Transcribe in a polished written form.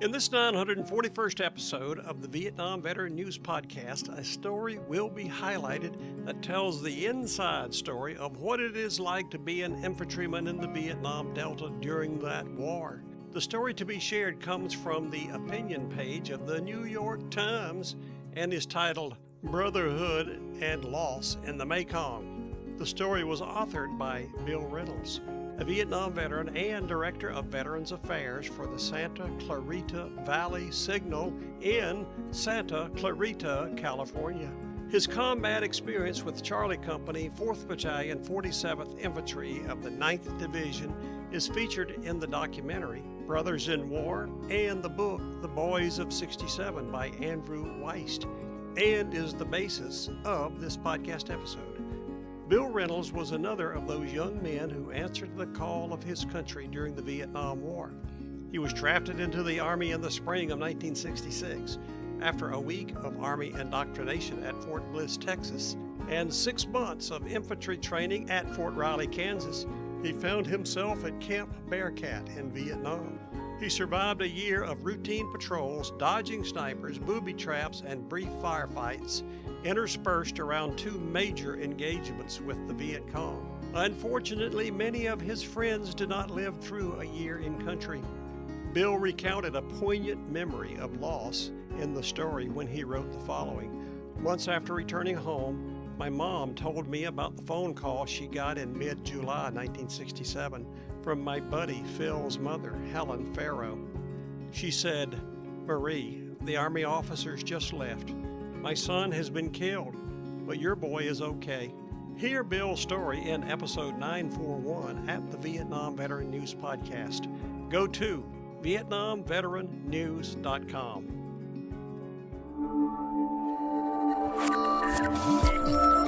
In this 941st episode of the Vietnam Veteran News Podcast, a story will be highlighted that tells the inside story of what it is like to be an infantryman in the Vietnam Delta during that war. The story to be shared comes from the opinion page of the New York Times and is titled Brotherhood and Loss in the Mekong. The story was authored by Bill Reynolds, a Vietnam veteran and Director of Veterans Affairs for the Santa Clarita Valley Signal in Santa Clarita, California. His combat experience with Charlie Company, 4th Battalion, 47th Infantry of the 9th Division is featured in the documentary Brothers in War and the book The Boys of 67 by Andrew Weist, and is the basis of this podcast episode. Bill Reynolds was another of those young men who answered the call of his country during the Vietnam War. He was drafted into the Army in the spring of 1966. After a week of Army indoctrination at Fort Bliss, Texas, and 6 months of infantry training at Fort Riley, Kansas, he found himself at Camp Bearcat in Vietnam. He survived a year of routine patrols, dodging snipers, booby traps, and brief firefights, interspersed around 2 major engagements with the Viet Cong. Unfortunately, many of his friends did not live through a year in country. Bill recounted a poignant memory of loss in the story when he wrote the following. Months after returning home, my mom told me about the phone call she got in mid-July 1967 from my buddy Phil's mother, Helen Farrow. She said, "Marie, the Army officers just left. My son has been killed, but your boy is okay." Hear Bill's story in episode 941 at the Vietnam Veteran News Podcast. Go to VietnamVeteranNews.com.